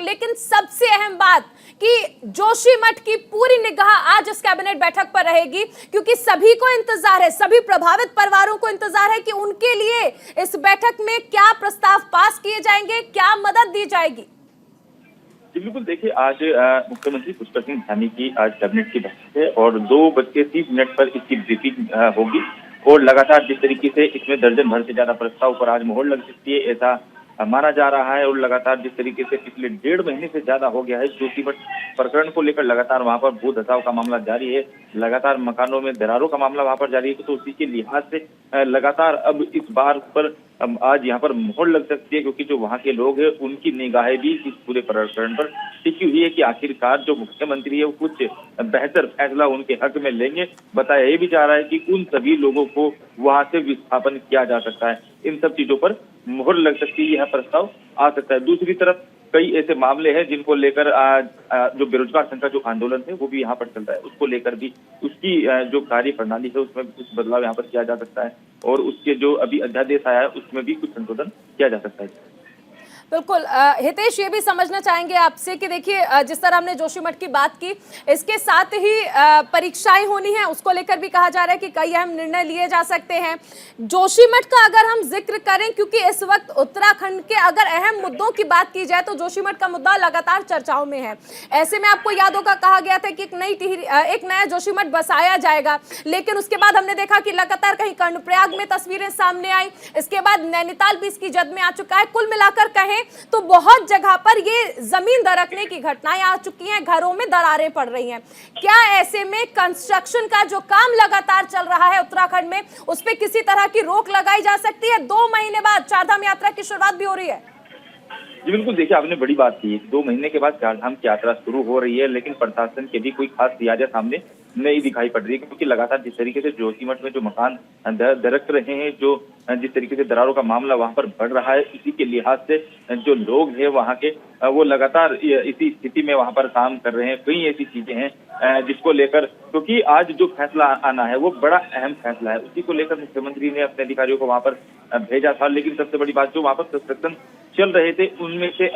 लेकिन सबसे अहम बात कि जोशीमठ की पूरी निगाह आज इस कैबिनेट बैठक पर रहेगी, क्योंकि सभी को इंतजार है, सभी प्रभावित परिवारों को इंतजार है कि उनके लिए इस बैठक में क्या प्रस्ताव पास किए जाएंगे, क्या मदद दी जाएगी। बिल्कुल, देखिए आज मुख्यमंत्री पुष्कर सिंह धामी की आज कैबिनेट की बैठक है और 2:30 पर इसकी ब्रीफिंग होगी और लगातार जिस तरीके से इसमें दर्जन भर से ज्यादा प्रस्ताव पर आज मोहर लग सकती है ऐसा माना जा रहा है। और लगातार जिस तरीके से पिछले 1.5 महीने से ज्यादा हो गया है जोशीमठ प्रकरण को लेकर लगातार वहां पर भू धसाव का मामला जारी है, लगातार मकानों में दरारों का मामला वहां पर जारी है, तो उसी के लिहाज से लगातार अब इस बार पर आज यहाँ पर मोहर लग सकती है, क्योंकि जो वहाँ के लोग हैं उनकी निगाहें भी इस पूरे प्रकरण पर टिकी हुई है कि आखिरकार जो मुख्यमंत्री है वो कुछ बेहतर फैसला उनके हक में लेंगे। बताया ये भी जा रहा है कि उन सभी लोगों को वहां से विस्थापन किया जा सकता है, इन सब चीजों पर मोहर लग सकती है, यह प्रस्ताव आ सकता है। दूसरी तरफ कई ऐसे मामले हैं जिनको लेकर जो बेरोजगार संघ का जो आंदोलन है वो भी यहाँ पर चल रहा है, उसको लेकर भी उसकी जो कार्य प्रणाली है उसमें भी कुछ बदलाव यहाँ पर किया जा सकता है और उसके जो अभी अध्यादेश आया है उसमें भी कुछ संशोधन किया जा सकता है। बिल्कुल हितेश, ये भी समझना चाहेंगे आपसे कि देखिए जिस तरह हमने जोशीमठ की बात की, इसके साथ ही परीक्षाएं होनी है, उसको लेकर भी कहा जा रहा है कि कई अहम निर्णय लिए जा सकते हैं। जोशीमठ का अगर हम जिक्र करें, क्योंकि इस वक्त उत्तराखंड के अगर अहम मुद्दों की बात की जाए तो जोशीमठ का मुद्दा लगातार चर्चाओं में है। ऐसे में आपको याद होगा कहा गया था कि एक नया जोशीमठ बसाया जाएगा, लेकिन उसके बाद हमने देखा कि लगातार कहीं कर्णप्रयाग में तस्वीरें सामने आई, इसके बाद नैनीताल भी इसकी जद में आ चुका है। कुल मिलाकर कहें तो बहुत जगह पर ये जमीन दरकने की घटनाएं आ चुकी हैं, घरों में दरारें पड़ रही हैं। क्या ऐसे में कंस्ट्रक्शन का जो काम लगातार चल रहा है उत्तराखंड में, उस पर किसी तरह की रोक लगाई जा सकती है? 2 महीने बाद चारधाम यात्रा की शुरुआत भी हो रही है। जी बिल्कुल, देखिए आपने बड़ी बात की, 2 महीने के बाद चारधाम की यात्रा शुरू हो रही है, लेकिन प्रशासन के भी कोई खास तैयारियां सामने नहीं दिखाई पड़ रही है, क्योंकि लगातार जिस तरीके से जोशीमठ में जो मकान दरक रहे हैं, जो जिस तरीके से दरारों का मामला वहां पर बढ़ रहा है, इसी के लिहाज से जो लोग हैं वहां के वो लगातार इसी स्थिति में वहां पर काम कर रहे हैं। कई ऐसी चीजें हैं जिसको लेकर, क्योंकि आज जो फैसला आना है वो बड़ा अहम फैसला है, उसी को लेकर मुख्यमंत्री ने अपने अधिकारियों को वहां पर भेजा था। लेकिन सबसे बड़ी बात, जो वहां पर कंस्ट्रक्शन चल रहे थे उनमें से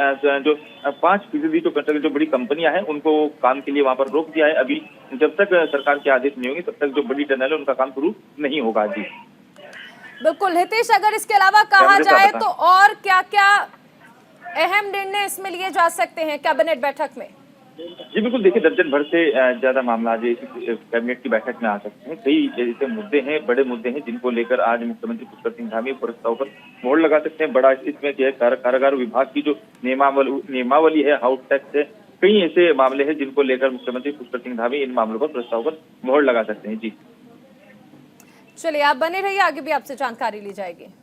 जो 5% जो बड़ी कंपनियां हैं उनको काम के लिए वहां पर रोक दिया है। अभी जब तक सरकार के आदेश नहीं होंगे तब तक जो बड़ी टनल है उनका काम शुरू नहीं होगा। जी बिल्कुल हितेश, अगर इसके अलावा कहा जाए तो और क्या क्या अहम निर्णय इसमें लिए जा सकते हैं कैबिनेट बैठक में? जी बिल्कुल, देखिए दर्जन भर से ज्यादा मामला आज कैबिनेट की बैठक में आ सकते हैं। कई ऐसे मुद्दे हैं, बड़े मुद्दे हैं जिनको लेकर आज मुख्यमंत्री पुष्कर सिंह धामी प्रस्ताव पर मोहर लगा सकते हैं। बड़ा इसमें जो है कारागार विभाग की जो नियमावली है, हाउस टैक्स है, कई ऐसे मामले हैं जिनको लेकर मुख्यमंत्री पुष्कर सिंह धामी इन मामलों पर प्रस्ताव पर मोहर लगा सकते हैं। जी चलिए आप बने रहिए, आगे भी आपसे जानकारी ली जाएगी।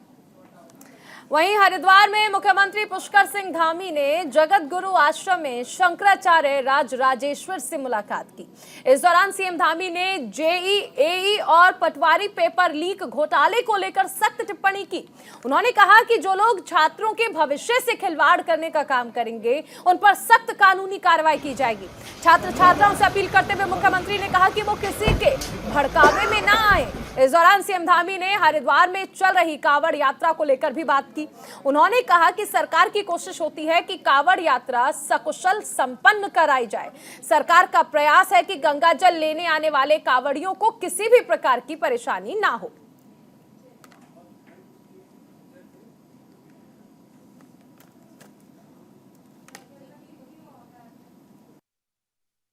वहीं हरिद्वार में मुख्यमंत्री पुष्कर सिंह धामी ने जगत गुरु आश्रम में शंकराचार्य राजेश्वर से मुलाकात की। इस दौरान सीएम धामी ने जेई, एई और पटवारी पेपर लीक घोटाले को लेकर सख्त टिप्पणी की। उन्होंने कहा कि जो लोग छात्रों के भविष्य से खिलवाड़ करने का काम करेंगे उन पर सख्त कानूनी कार्रवाई की जाएगी। छात्र छात्राओं से अपील करते हुए मुख्यमंत्री ने कहा कि वो किसी के भड़कावे में ना आए। इस दौरान सीएम धामी ने हरिद्वार में चल रही कांवड़ यात्रा को लेकर भी बात की। उन्होंने कहा कि सरकार की कोशिश होती है कि कांवड़ यात्रा सकुशल संपन्न कराई जाए। सरकार का प्रयास है कि गंगा जल लेने आने वाले कांवड़ियों को किसी भी प्रकार की परेशानी ना हो।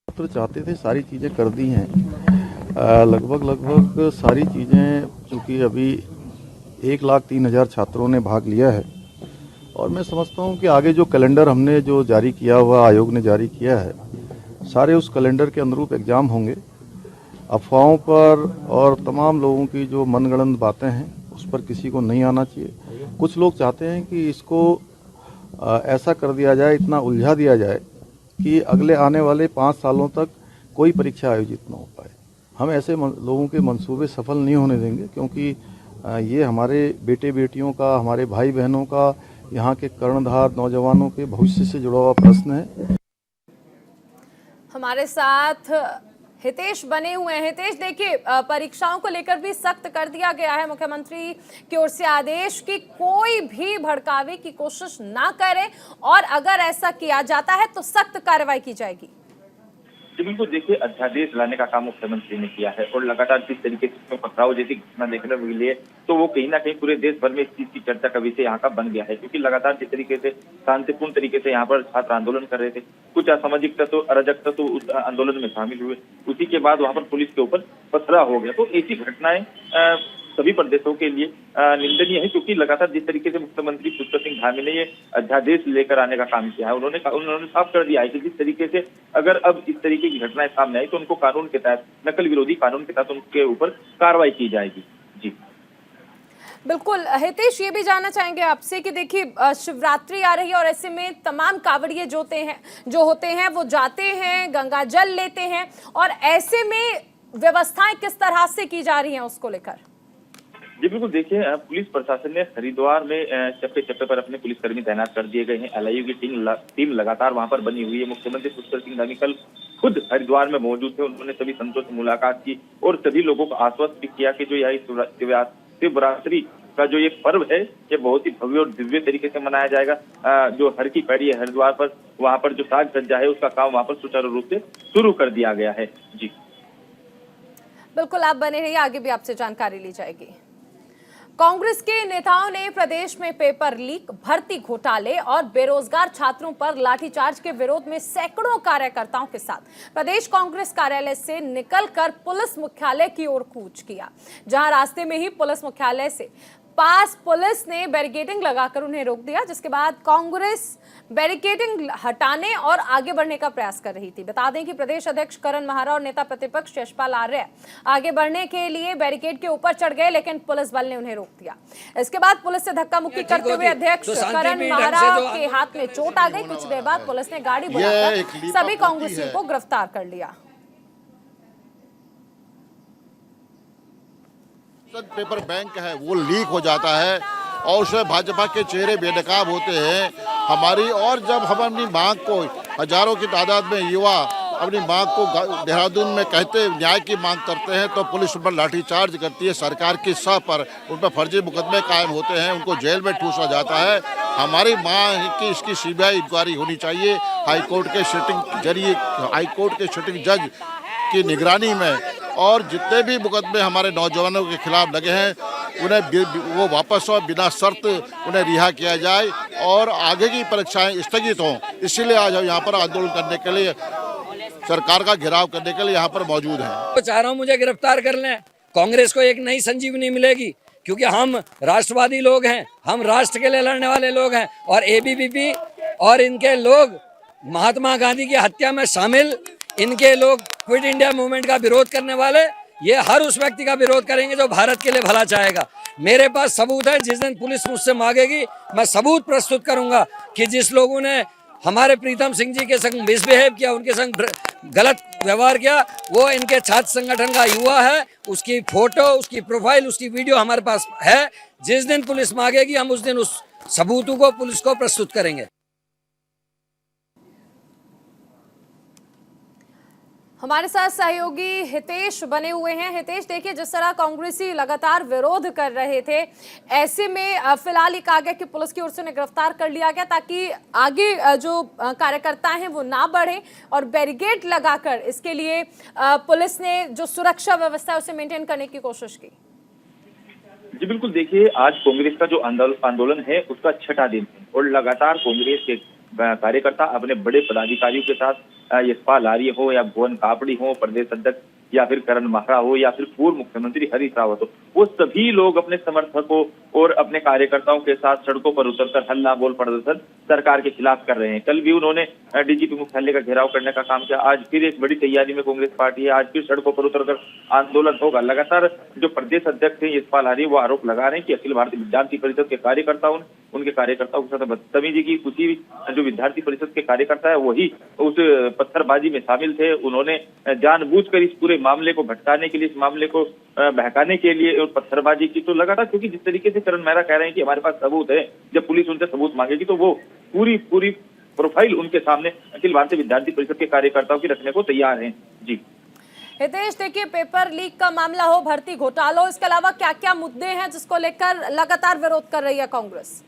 तो चाहते थे, सारी चीजें कर दी हैं, लगभग सारी चीजें, क्योंकि अभी 1,03,000 छात्रों ने भाग लिया है और मैं समझता हूं कि आगे जो कैलेंडर हमने जो जारी किया हुआ, आयोग ने जारी किया है, सारे उस कैलेंडर के अनुरूप एग्जाम होंगे। अफवाहों पर और तमाम लोगों की जो मनगढ़ंत बातें हैं उस पर किसी को नहीं आना चाहिए। कुछ लोग चाहते हैं कि इसको ऐसा कर दिया जाए, इतना उलझा दिया जाए कि अगले आने वाले 5 सालों तक कोई परीक्षा आयोजित न हो पाए। हम ऐसे लोगों के मंसूबे सफल नहीं होने देंगे, क्योंकि ये हमारे बेटे बेटियों का, हमारे भाई बहनों का, यहाँ के कर्णधार नौजवानों के भविष्य से जुड़ा हुआ प्रश्न है। हमारे साथ हितेश बने हुए हैं। हितेश देखिए, परीक्षाओं को लेकर भी सख्त कर दिया गया है मुख्यमंत्री की ओर से आदेश कि कोई भी भड़कावे की कोशिश ना करे और अगर ऐसा किया जाता है तो सख्त कार्रवाई की जाएगी। जी बिल्कुल, देखिए अध्यादेश लाने का काम मुख्यमंत्री ने किया है और लगातार जिस तरीके से पथराव जैसी घटना देखने को मिली है तो वो कहीं ना कहीं पूरे देश भर में इस चीज की चर्चा का विषय यहाँ का बन गया है, क्योंकि लगातार जिस तरीके से शांतिपूर्ण तरीके से यहाँ पर छात्र आंदोलन कर रहे थे, कुछ असामाजिक तत्व अराजक तत्व उस आंदोलन में शामिल हुए, उसी के बाद वहां पर पुलिस के ऊपर पथराव हो गया। तो ऐसी घटनाएं सभी प्रदेशों के लिए निंदनीय है, क्योंकि लगातार जिस तरीके से मुख्यमंत्री पुष्कर सिंह धामी ने ये अध्यादेश लेकर आने का काम किया है, उन्होंने साफ कर दिया है कि जिस तरीके से अगर अब इस तरीके की घटनाएं सामने आई तो उनको कानून के तहत, नकल विरोधी कानून के तहत उनके ऊपर कार्रवाई की जाएगी। जी बिल्कुल हितेश, ये भी जानना चाहेंगे आपसे कि देखिए शिवरात्रि आ रही है और ऐसे में तमाम कांवड़िए जो होते हैं वो जाते हैं, गंगा जल लेते हैं, और ऐसे में व्यवस्थाएं किस तरह से की जा रही हैं उसको लेकर? जी बिल्कुल, देखिए पुलिस प्रशासन ने हरिद्वार में चप्पे चप्पे पर अपने पुलिसकर्मी तैनात कर दिए गए हैं। एलआईयू की टीम लगातार वहां पर बनी हुई है। मुख्यमंत्री पुष्कर सिंह धामी कल खुद हरिद्वार में मौजूद थे। उन्होंने सभी संतों से मुलाकात की और सभी लोगों को आश्वस्त भी किया कि जो यह शिवरात्रि का जो ये पर्व है ये बहुत ही भव्य और दिव्य तरीके से मनाया जाएगा। जो हर की पैड़ी है हरिद्वार पर, वहां पर जो साज सज्जा है उसका काम वहां पर सुचारू रूप से शुरू कर दिया गया है। जी बिल्कुल, आप बने रहिए, आगे भी आपसे जानकारी ली जाएगी। कांग्रेस के नेताओं ने प्रदेश में पेपर लीक, भर्ती घोटाले और बेरोजगार छात्रों पर लाठीचार्ज के विरोध में सैकड़ों कार्यकर्ताओं के साथ प्रदेश कांग्रेस कार्यालय से निकलकर पुलिस मुख्यालय की ओर कूच किया, जहां रास्ते में ही पुलिस मुख्यालय से पास पुलिस ने बैरिकेडिंग लगाकर उन्हें रोक दिया, जिसके बाद कांग्रेस बैरिकेडिंग हटाने और आगे बढ़ने का प्रयास कर रही थी। बता दें कि प्रदेश अध्यक्ष करण महारा और नेता प्रतिपक्ष यशपाल आर्य आगे बढ़ने के लिए बैरिकेड के ऊपर चढ़ गए, लेकिन पुलिस बल ने उन्हें रोक दिया। इसके बाद पुलिस से धक्का मुक्की करते हुए अध्यक्ष करण महारा के हाथ में चोट आ गई। कुछ देर बाद पुलिस ने गाड़ी बुलाकर सभी कांग्रेसियों को गिरफ्तार कर लिया। पेपर बैंक है वो लीक हो जाता है और उसमें भाजपा के चेहरे बेनकाब होते हैं हमारी। और जब हम अपनी मांग को, हजारों की तादाद में युवा अपनी मांग को देहरादून में कहते न्याय की मांग करते हैं तो पुलिस उन पर लाठीचार्ज करती है। सरकार की सह पर उन पर फर्जी मुकदमे कायम होते हैं, उनको जेल में ठूसा जाता है। हमारी मांग है कि इसकी सीबीआई इंक्वायरी होनी चाहिए। हाईकोर्ट के सिटिंग जज की निगरानी में, और जितने भी मुकदमे हमारे नौजवानों के खिलाफ लगे हैं उन्हें वो वापस हो, बिना शर्त उन्हें रिहा किया जाए और आगे की परीक्षाएं स्थगित हों। इसीलिए आज हम यहाँ पर आंदोलन करने के लिए, सरकार का घेराव करने के लिए यहाँ पर मौजूद हैं। तो चाह रहा हूँ मुझे गिरफ्तार कर लें। कांग्रेस को एक नई संजीवनी मिलेगी, क्योंकि हम राष्ट्रवादी लोग हैं, हम राष्ट्र के लिए लड़ने वाले लोग हैं। और एबीवीपी और इनके लोग महात्मा गांधी की हत्या में शामिल, इनके लोग क्विट इंडिया मूवमेंट का विरोध करने वाले, ये हर उस व्यक्ति का विरोध करेंगे जो भारत के लिए भला चाहेगा। मेरे पास सबूत है। जिस दिन पुलिस मुझसे मांगेगी मैं सबूत प्रस्तुत करूंगा कि जिस लोगों ने हमारे प्रीतम सिंह जी के संग मिसबिहेव किया, उनके संग गलत व्यवहार किया, वो इनके छात्र संगठन का युवा है। उसकी फोटो, उसकी प्रोफाइल, उसकी वीडियो हमारे पास है। जिस दिन पुलिस मांगेगी हम उस दिन उस सबूतों को पुलिस को प्रस्तुत करेंगे। हमारे साथ सहयोगी हितेश बने हुए हैं। हितेश, देखिए जिस तरह कांग्रेसी लगातार विरोध कर रहे थे, ऐसे में फिलहाल ये कहा गया कि पुलिस की ओर से उन्हें गिरफ्तार कर लिया गया ताकि आगे जो कार्यकर्ता हैं वो ना बढ़े, और बैरिकेड लगाकर इसके लिए पुलिस ने जो सुरक्षा व्यवस्था है उसे मेंटेन करने की कोशिश की। जी बिल्कुल, देखिए आज कांग्रेस का जो आंदोलन है उसका 6वां दिन है और लगातार कांग्रेस के कार्यकर्ता अपने बड़े पदाधिकारियों के साथ, यशपाल आर्य हो या भुवन कापड़ी हो, प्रदेश अध्यक्ष या फिर करण महारा हो या फिर पूर्व मुख्यमंत्री हरीश रावत हो, वो सभी लोग अपने समर्थकों और अपने कार्यकर्ताओं के साथ सड़कों पर उतरकर हल्ला बोल प्रदर्शन सरकार के खिलाफ कर रहे हैं। कल भी उन्होंने डीजीपी मुख्यालय का घेराव करने का काम किया। आज फिर एक बड़ी तैयारी में कांग्रेस पार्टी है, आज फिर सड़कों पर उतरकर आंदोलन होगा। लगातार जो प्रदेश अध्यक्ष है यशपाल आर्य वो आरोप लगा रहे हैं कि अखिल भारतीय विद्यार्थी परिषद के कार्यकर्ताओं ने उनके कार्यकर्ताओं के साथ बदतमीजी की। उसी जो विद्यार्थी परिषद के कार्यकर्ता है वही उस पत्थरबाजी में शामिल थे। उन्होंने जानबूझकर इस पूरे मामले को भटकाने के लिए, इस मामले को बहकाने के लिए पत्थरबाजी की। तो लगातार, क्योंकि जिस तरीके से करण मेहरा कह रहे हैं कि हमारे पास सबूत है, जब पुलिस उनसे सबूत मांगेगी तो वो पूरी प्रोफाइल उनके सामने अखिल भारतीय विद्यार्थी परिषद के कार्यकर्ताओं की रखने को तैयार हैं। जी हितेश, देखिए पेपर लीक का मामला हो, भर्ती घोटाला हो, इसके अलावा क्या क्या मुद्दे हैं जिसको लेकर लगातार विरोध कर रही है कांग्रेस?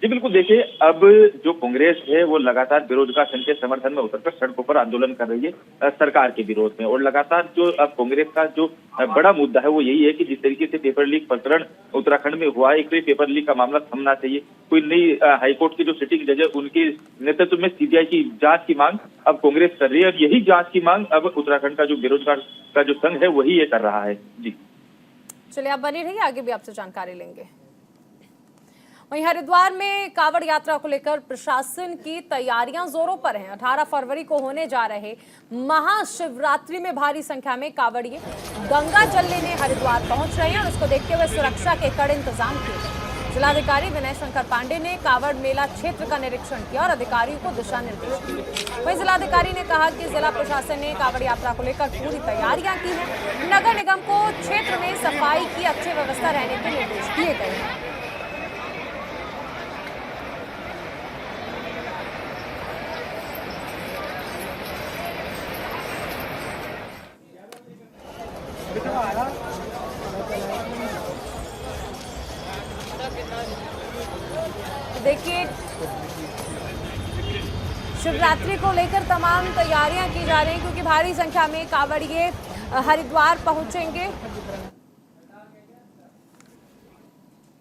जी बिल्कुल, देखिए अब जो कांग्रेस है वो लगातार बेरोजगार संघ के समर्थन में उतरकर सड़कों पर आंदोलन कर रही है सरकार के विरोध में। और लगातार जो अब कांग्रेस का जो बड़ा मुद्दा है वो यही है कि जिस तरीके से पेपर लीक प्रकरण उत्तराखंड में हुआ, एक तो ये पेपर लीक का मामला थमना चाहिए। कोई नई हाईकोर्ट के जो सिटिंग जज है उनके नेतृत्व में सीबीआई की जांच की मांग अब कांग्रेस कर रही है, और यही जांच की मांग अब उत्तराखंड का जो बेरोजगार का जो संघ है वही ये कर रहा है। जी चलिए, आप बनी रहिए, आगे भी आपसे जानकारी लेंगे। वहीं हरिद्वार में कावड़ यात्रा को लेकर प्रशासन की तैयारियां जोरों पर हैं। 18 फरवरी को होने जा रहे महाशिवरात्रि में भारी संख्या में कावड़िए गंगा जल लेने हरिद्वार पहुंच रहे हैं और इसको देखते हुए सुरक्षा के कड़े इंतजाम किए गए। जिलाधिकारी विनय शंकर पांडे ने कावड़ मेला क्षेत्र का निरीक्षण किया और अधिकारियों को दिशा निर्देश दिए। वहीं जिलाधिकारी ने कहा कि जिला प्रशासन ने कावड़ यात्रा को लेकर पूरी तैयारियां की हैं। नगर निगम को क्षेत्र में सफाई की अच्छी व्यवस्था रहने के निर्देश दिए गए हैं। देखिए, शिवरात्रि को लेकर तमाम तैयारियां की जा रही हैं क्योंकि भारी संख्या में कांवड़िए हरिद्वार पहुंचेंगे।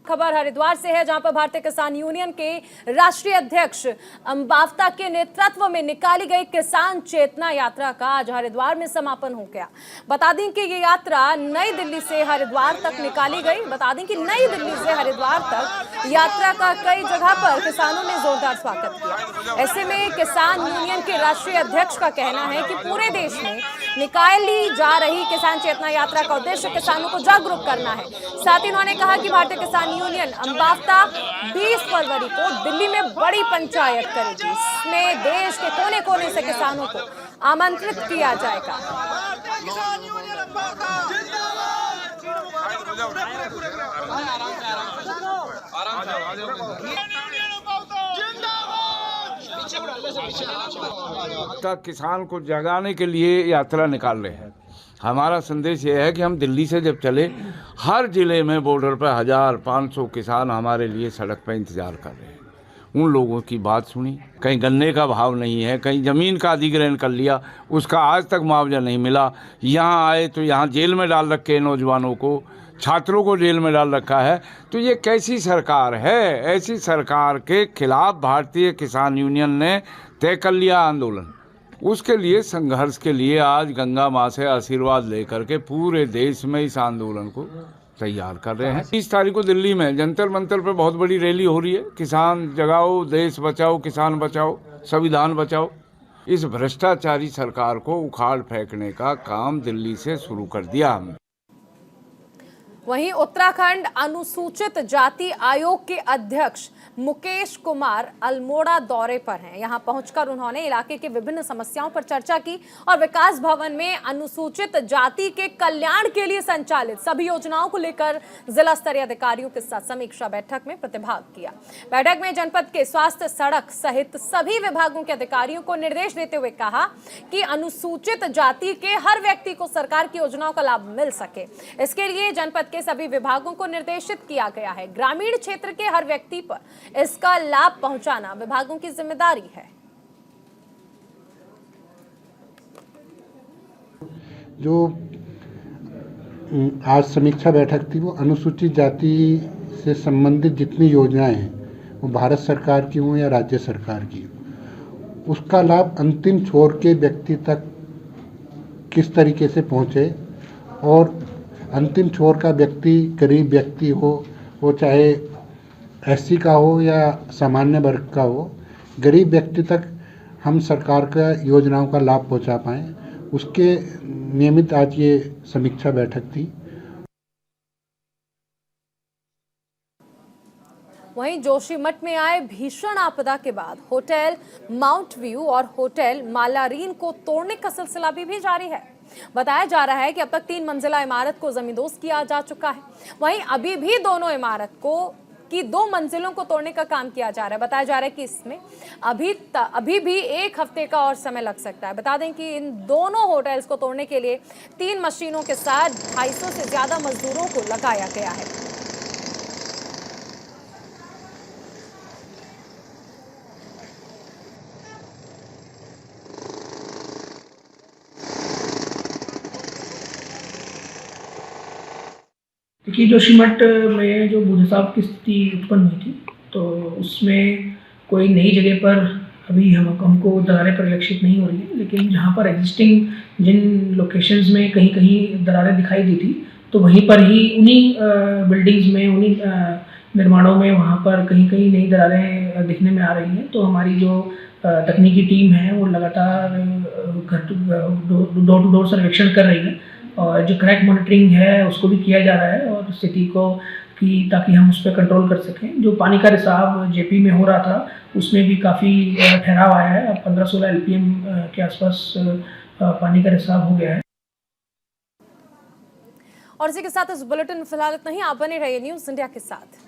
खबर हरिद्वार से है, जहां पर भारतीय किसान यूनियन के राष्ट्रीय अध्यक्ष अंबावता के नेतृत्व में निकाली गई किसान चेतना यात्रा का आज हरिद्वार में समापन हो गया। बता दें कि ये यात्रा नई दिल्ली से हरिद्वार तक निकाली गई। बता दें कि नई दिल्ली से हरिद्वार तक यात्रा का कई जगह पर किसानों ने जोरदार स्वागत किया। ऐसे में किसान यूनियन के राष्ट्रीय अध्यक्ष का कहना है कि पूरे देश में निकाली जा रही किसान चेतना यात्रा का उद्देश्य किसानों को जागरूक करना है। साथ ही उन्होंने कहा कि भारतीय किसान यूनियन अंबावता 20 फरवरी को दिल्ली में बड़ी पंचायत करेगी। इसमें देश के कोने कोने से किसानों को आमंत्रित किया जाएगा। किसान को जगाने के लिए यात्रा निकाल रहे हैं। हमारा संदेश ये है कि हम दिल्ली से जब चले, हर जिले में बॉर्डर पर 1500 किसान हमारे लिए सड़क पर इंतजार कर रहे हैं। उन लोगों की बात सुनी, कहीं गन्ने का भाव नहीं है, कहीं ज़मीन का अधिग्रहण कर लिया, उसका आज तक मुआवजा नहीं मिला। यहाँ आए तो यहाँ जेल में डाल रखे नौजवानों को, छात्रों को जेल में डाल रखा है। तो ये कैसी सरकार है? ऐसी सरकार के खिलाफ भारतीय किसान यूनियन ने तय कर लिया आंदोलन। उसके लिए संघर्ष के लिए आज गंगा माँ से आशीर्वाद लेकर के पूरे देश में इस आंदोलन को तैयार कर रहे हैं। 30 तारीख को दिल्ली में जंतर मंतर पर बहुत बड़ी रैली हो रही है। किसान जगाओ, देश बचाओ, किसान बचाओ, संविधान बचाओ। इस भ्रष्टाचारी सरकार को उखाड़ फेंकने का काम दिल्ली से शुरू कर दिया हमने। वहीं उत्तराखंड अनुसूचित जाति आयोग के अध्यक्ष मुकेश कुमार अल्मोड़ा दौरे पर हैं। यहां पहुंचकर उन्होंने इलाके के विभिन्न समस्याओं पर चर्चा की और विकास भवन में अनुसूचित जाति के कल्याण के लिए संचालित सभी योजनाओं को लेकर जिला स्तरीय अधिकारियों के साथ समीक्षा बैठक में प्रतिभाग किया। बैठक में जनपद के स्वास्थ्य, सड़क सहित सभी विभागों के अधिकारियों को निर्देश देते हुए कहा कि अनुसूचित जाति के हर व्यक्ति को सरकार की योजनाओं का लाभ मिल सके। इसके लिए जनपद के सभी विभागों को निर्देशित किया गया है। ग्रामीण क्षेत्र के हर व्यक्ति पर इसका लाभ पहुंचाना विभागों की जिम्मेदारी है। जो आज समीक्षा बैठक थी वो अनुसूचित जाति से संबंधित जितनी योजनाएं हैं वो भारत सरकार की हों या राज्य सरकार की हो, उसका लाभ अंतिम छोर के व्यक्ति तक किस तरीके से पहुंचे। और अंतिम छोर का व्यक्ति गरीब व्यक्ति हो, वो चाहे एससी का हो या सामान्य वर्ग का हो, गरीब व्यक्ति तक हम सरकार का योजनाओं का लाभ पहुंचा पाएँ, उसके नियमित आज ये समीक्षा बैठक थी। वहीं जोशीमठ में आए भीषण आपदा के बाद होटल माउंट व्यू और होटल मालारीन को तोड़ने का सिलसिला भी जारी है। बताया जा रहा है कि अब तक 3 मंजिला इमारत को जमींदोज किया जा चुका है। वहीं अभी भी दोनों इमारत को की 2 मंजिलों को तोड़ने का काम किया जा रहा है। बताया जा रहा है कि इसमें अभी भी 1 हफ्ते का और समय लग सकता है। बता दें कि इन दोनों होटल्स को तोड़ने के लिए 3 मशीनों के साथ 250 से ज्यादा मजदूरों को लगाया गया है। देखिए, जोशीमठ में जो बुधसाव की स्थिति उत्पन्न हुई थी, तो उसमें कोई नई जगह पर अभी हमको दरारें परिलक्षित नहीं हो रही है, लेकिन जहाँ पर एग्जिस्टिंग जिन लोकेशंस में कहीं कहीं दरारें दिखाई दी थी, तो वहीं पर ही उन्हीं बिल्डिंग्स में, उन्हीं निर्माणों में वहाँ पर कहीं कहीं नई दरारें दिखने में आ रही हैं। तो हमारी जो तकनीकी टीम है वो लगातार डोर टू डोर सर्वेक्षण कर रही है, और जो क्रैक मॉनिटरिंग है उसको भी किया जा रहा है, और स्थिति को ताकि हम उस पर कंट्रोल कर सकें। जो पानी का रिसाव जेपी में हो रहा था उसमें भी काफ़ी ठहराव आया है। अब 15-16 LPM के आसपास पानी का रिसाव हो गया है। और इसी के साथ इस बुलेटिन में फिलहाल इतना ही। आप बने रहिए न्यूज़ इंडिया के साथ।